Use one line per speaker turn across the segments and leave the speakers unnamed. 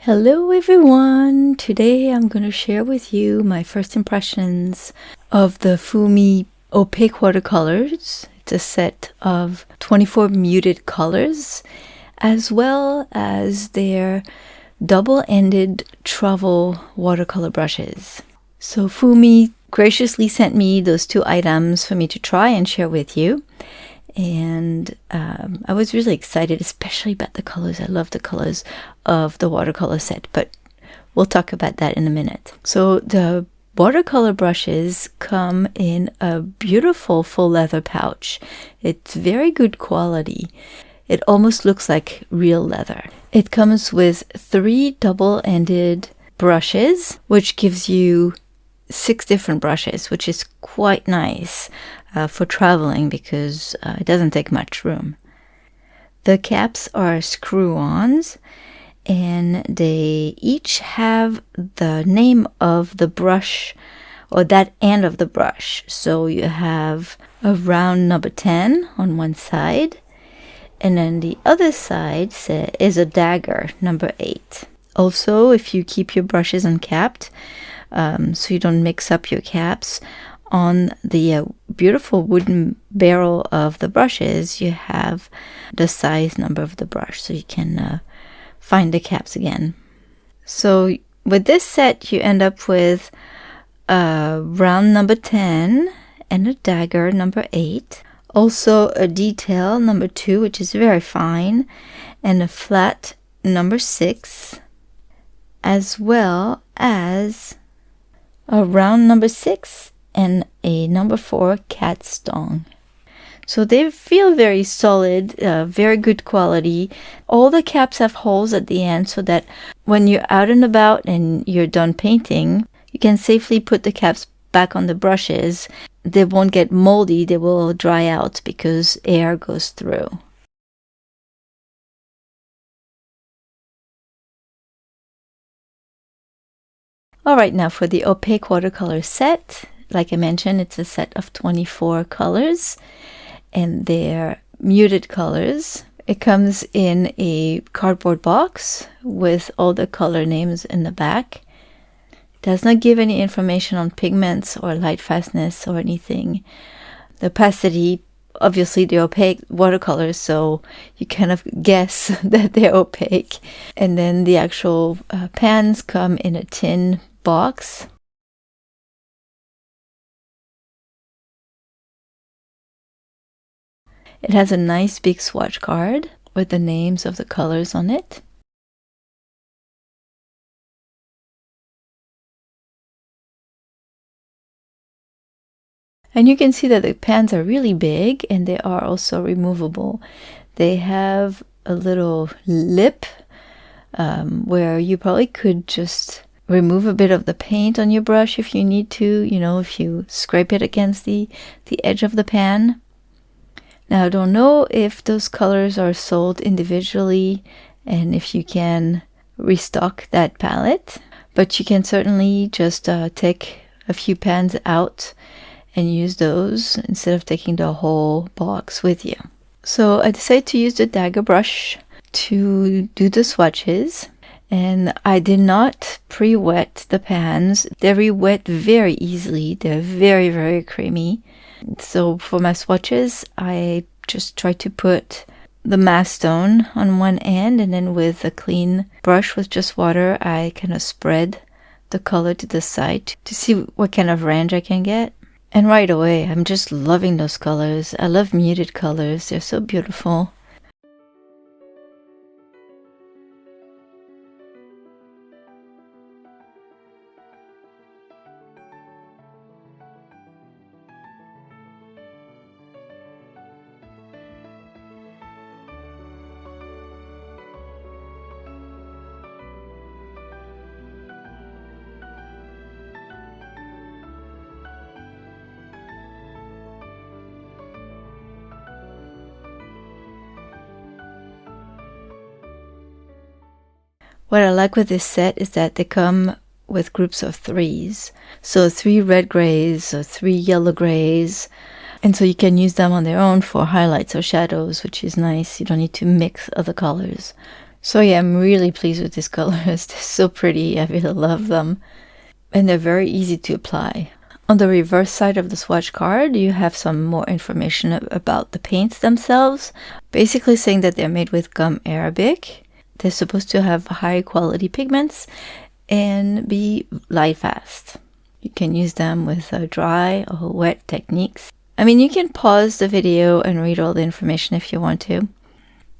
Hello everyone! Today I'm going to share with you my first impressions of the Fuumuui opaque watercolors. It's a set of 24 muted colors, as well as their double-ended travel watercolor brushes. So Fuumuui graciously sent me those two items for me to try and share with you. And I was really excited, especially about the colors. I love the colors of the watercolor set, but we'll talk about that in a minute. So the watercolor brushes come in a beautiful full leather pouch. It's very good quality. It almost looks like real leather. It comes with 3 double-ended brushes, which gives you 6 different brushes, which is quite nice for traveling because it doesn't take much room. The caps are screw-ons, and they each have the name of the brush or that end of the brush. So you have a round number 10 on one side, and then the other side is a dagger number 8. Also, if you keep your brushes uncapped, so you don't mix up your caps, on the beautiful wooden barrel of the brushes, you have the size number of the brush, so you can find the caps again. So with this set, you end up with a round number 10 and a dagger number 8. Also a detail number 2, which is very fine, and a flat number 6, as well as a round number 6 and a number 4 catstone. So they feel very solid, very good quality. All the caps have holes at the end so that when you're out and about and you're done painting, you can safely put the caps back on the brushes. They won't get moldy, they will dry out because air goes through. Alright, now for the opaque watercolor set. Like I mentioned, it's a set of 24 colors, and they're muted colors. It comes in a cardboard box with all the color names in the back. It does not give any information on pigments or light fastness or anything. The opacity, obviously they're opaque watercolors, so you kind of guess that they're opaque. And then the actual pans come in a tin box. It has a nice big swatch card with the names of the colors on it. And you can see that the pans are really big, and they are also removable. They have a little lip where you probably could just remove a bit of the paint on your brush if you need to, if you scrape it against the edge of the pan. Now, I don't know if those colors are sold individually and if you can restock that palette, but you can certainly just take a few pans out and use those instead of taking the whole box with you. So I decided to use the dagger brush to do the swatches, and I did not pre-wet the pans. They re-wet very easily. They're very, very creamy. So for my swatches, I just try to put the mass stone on one end, and then with a clean brush with just water, I kind of spread the color to the side to see what kind of range I can get. And right away, I'm just loving those colors. I love muted colors. They're so beautiful. What I like with this set is that they come with groups of 3s. So 3 red grays or 3 yellow grays. And so you can use them on their own for highlights or shadows, which is nice. You don't need to mix other colors. So yeah, I'm really pleased with these colors. They're so pretty. I really love them. And they're very easy to apply. On the reverse side of the swatch card, you have some more information about the paints themselves. Basically saying that they're made with gum arabic. They're supposed to have high quality pigments and be light fast. You can use them with dry or wet techniques. I mean, you can pause the video and read all the information if you want to.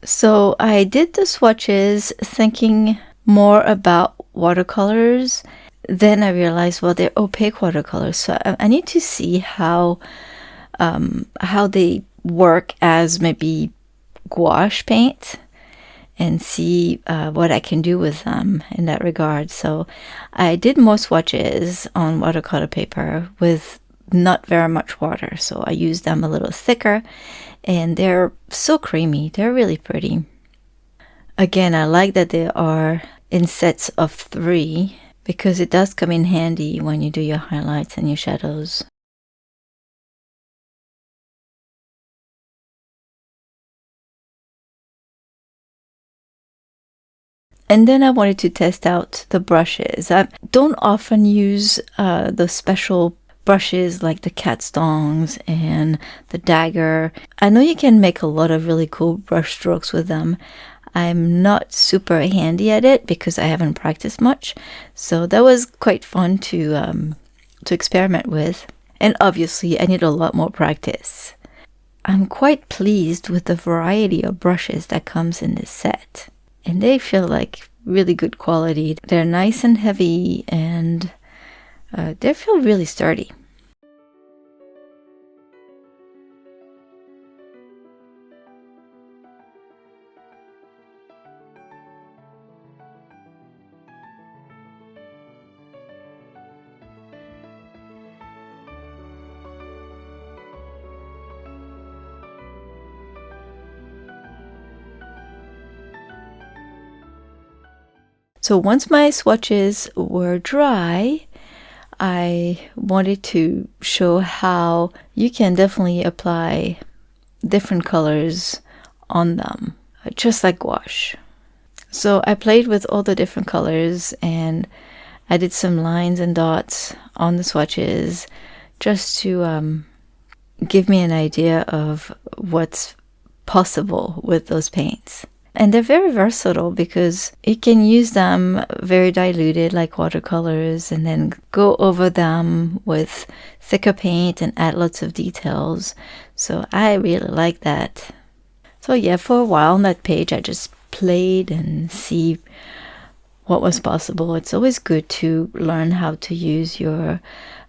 So I did the swatches thinking more about watercolors. Then I realized, well, they're opaque watercolors, so I need to see how they work as maybe gouache paint and see what I can do with them in that regard. So I did more swatches on watercolor paper with not very much water, so I used them a little thicker, and they're so creamy. They're really pretty. Again, I like that they are in sets of 3 because it does come in handy when you do your highlights and your shadows. And then I wanted to test out the brushes. I don't often use the special brushes like the cat tongs and the dagger. I know you can make a lot of really cool brush strokes with them. I'm not super handy at it because I haven't practiced much, so that was quite fun to experiment with. And obviously, I need a lot more practice. I'm quite pleased with the variety of brushes that comes in this set, and they feel like really good quality. They're nice and heavy, and they feel really sturdy. So once my swatches were dry, I wanted to show how you can definitely apply different colors on them, just like gouache. So I played with all the different colors and I did some lines and dots on the swatches just to give me an idea of what's possible with those paints. And they're very versatile because you can use them very diluted like watercolors and then go over them with thicker paint and add lots of details. So I really like that. So yeah, for a while on that page I just played and see what was possible. It's always good to learn how to use your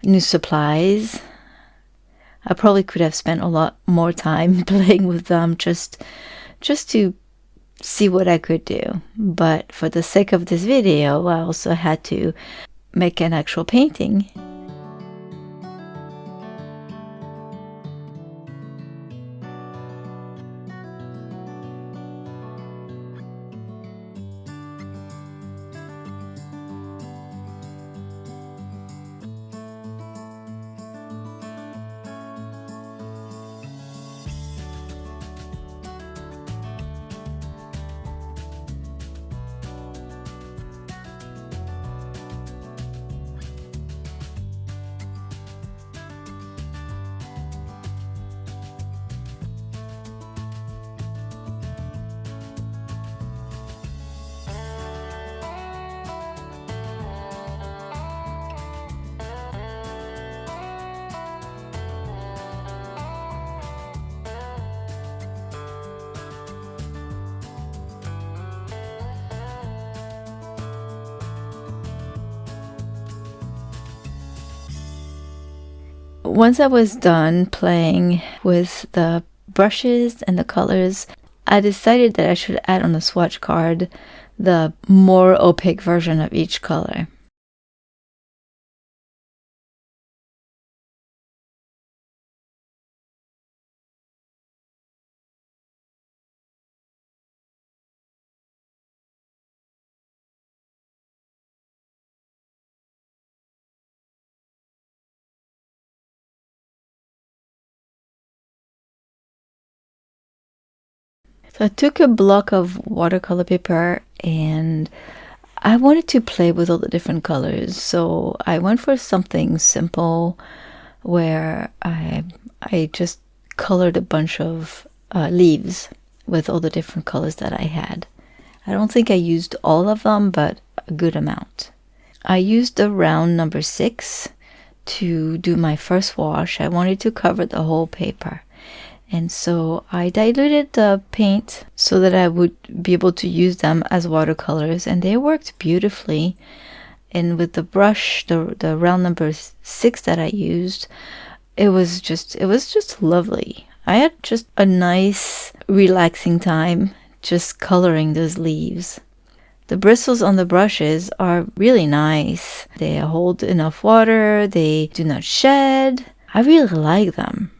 new supplies. I probably could have spent a lot more time playing with them just to see what I could do. But for the sake of this video, I also had to make an actual painting. Once I was done playing with the brushes and the colors, I decided that I should add on the swatch card the more opaque version of each color. So So I took a block of watercolor paper and I wanted to play with all the different colors. So I went for something simple where I just colored a bunch of leaves with all the different colors that I had. I don't think I used all of them, but a good amount. I used the round number 6 to do my first wash. I wanted to cover the whole paper. And so I diluted the paint so that I would be able to use them as watercolors, and they worked beautifully. And with the brush, the round number 6 that I used, it was just lovely. I had just a nice, relaxing time just coloring those leaves. The bristles on the brushes are really nice. They hold enough water, they do not shed. I really like them.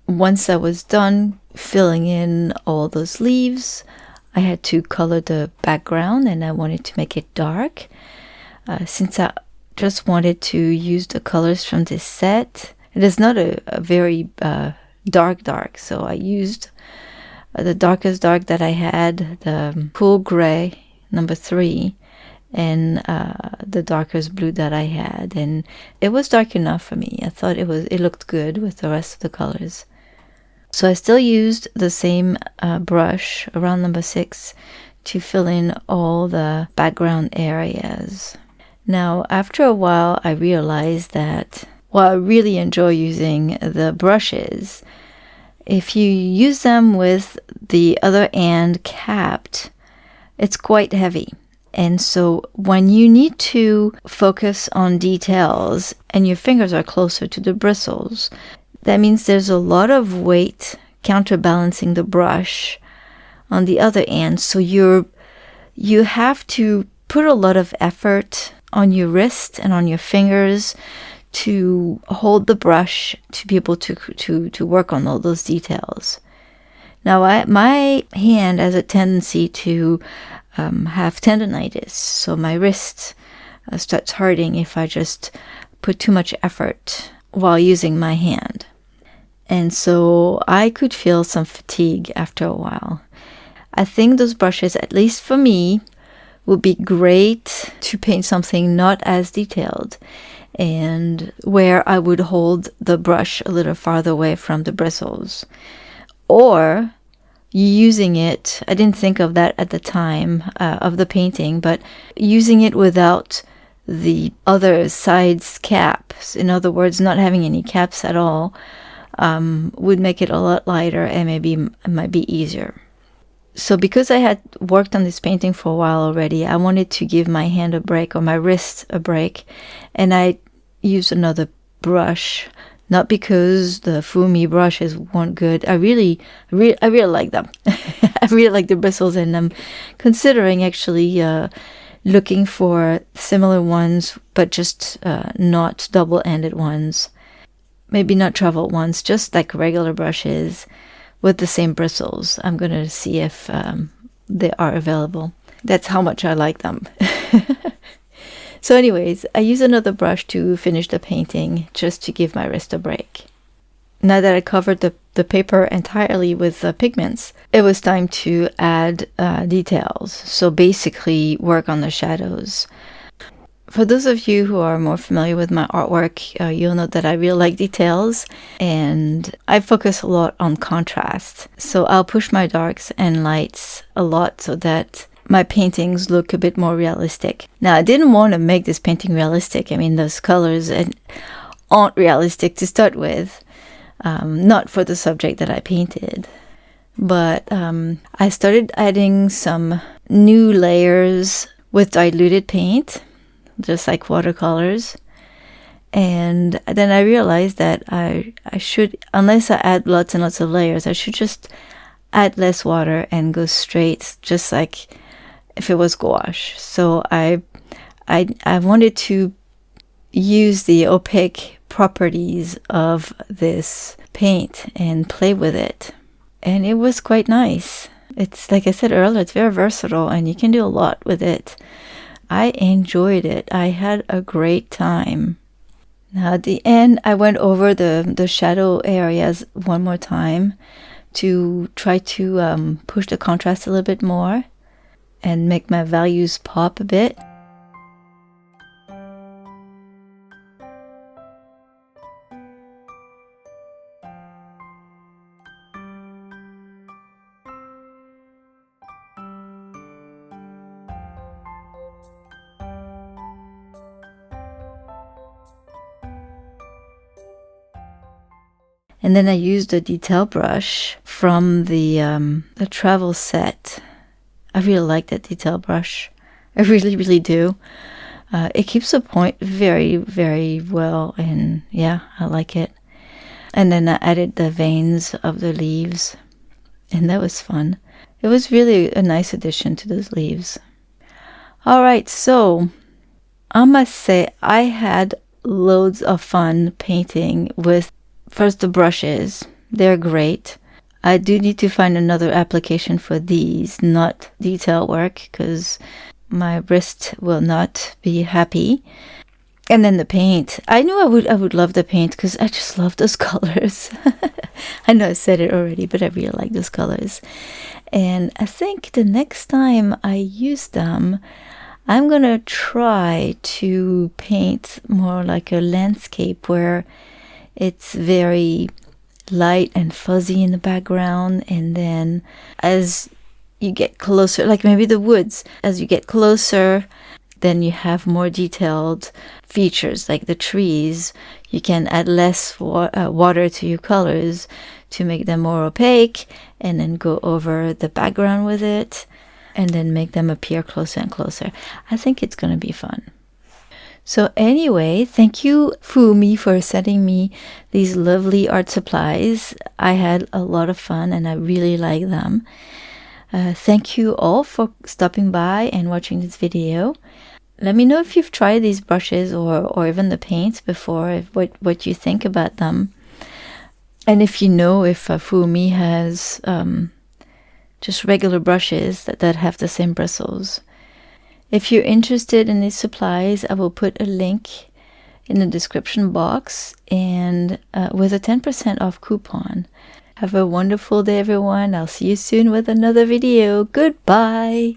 Once I was done filling in all those leaves, I had to color the background and I wanted to make it dark. Since I just wanted to use the colors from this set, it is not a very dark, so I used the darkest dark that I had, the cool gray number 3, and the darkest blue that I had, and it was dark enough for me. I thought it looked good with the rest of the colors. So I still used the same brush, around number 6, to fill in all the background areas. Now, after a while, I realized that while I really enjoy using the brushes, if you use them with the other end capped, it's quite heavy. And so when you need to focus on details and your fingers are closer to the bristles, that means there's a lot of weight counterbalancing the brush on the other end. So you have to put a lot of effort on your wrist and on your fingers to hold the brush to be able to work on all those details. Now, my hand has a tendency to have tendonitis, so my wrist starts hurting if I just put too much effort while using my hand. And so I could feel some fatigue after a while. I think those brushes, at least for me, would be great to paint something not as detailed and where I would hold the brush a little farther away from the bristles. Or using it, I didn't think of that at the time of the painting, but using it without the other side's caps, in other words, not having any caps at all, would make it a lot lighter and maybe it might be easier. So because I had worked on this painting for a while already, I wanted to give my hand a break or my wrist a break, and I used another brush. Not because the Fuumuui brushes weren't good. I really like them. I really like the bristles in them. Considering actually looking for similar ones, but just not double-ended ones. Maybe not travel ones, just like regular brushes with the same bristles. I'm going to see if they are available. That's how much I like them. So anyways, I use another brush to finish the painting just to give my wrist a break. Now that I covered the paper entirely with pigments, it was time to add details. So basically work on the shadows. For those of you who are more familiar with my artwork, you'll know that I really like details and I focus a lot on contrast. So I'll push my darks and lights a lot so that my paintings look a bit more realistic. Now, I didn't want to make this painting realistic. I mean, those colors aren't realistic to start with, not for the subject that I painted. But I started adding some new layers with diluted paint, just like watercolors. And then I realized that I should, unless I add lots and lots of layers, I should just add less water and go straight, just like if it was gouache. So I wanted to use the opaque properties of this paint and play with it. And it was quite nice. It's, like I said earlier, it's very versatile and you can do a lot with it. I enjoyed it. I had a great time. Now at the end, I went over the shadow areas one more time to try to push the contrast a little bit more and make my values pop a bit. And then I used a detail brush from the travel set. I really like that detail brush. I really, really do. It keeps the point very, very well, and yeah, I like it. And then I added the veins of the leaves, and that was fun. It was really a nice addition to those leaves. All right, so I must say I had loads of fun painting with first the brushes. They're great. I do need to find another application for these, not detail work, because my wrist will not be happy. And then the paint. I knew I would love the paint because I just love those colors. I know I said it already, but I really like those colors. And I think the next time I use them, I'm gonna try to paint more like a landscape where it's very light and fuzzy in the background, and then as you get closer, like maybe the woods, as you get closer, then you have more detailed features like the trees. You can add less water to your colors to make them more opaque, and then go over the background with it, and then make them appear closer and closer. I think it's going to be fun. So anyway, thank you, Fuumuui, for sending me these lovely art supplies. I had a lot of fun and I really like them. Thank you all for stopping by and watching this video. Let me know if you've tried these brushes or even the paints before, what you think about them. And if you know if Fuumuui has just regular brushes that have the same bristles. If you're interested in these supplies, I will put a link in the description box, and with a 10% off coupon. Have a wonderful day, everyone. I'll see you soon with another video. Goodbye.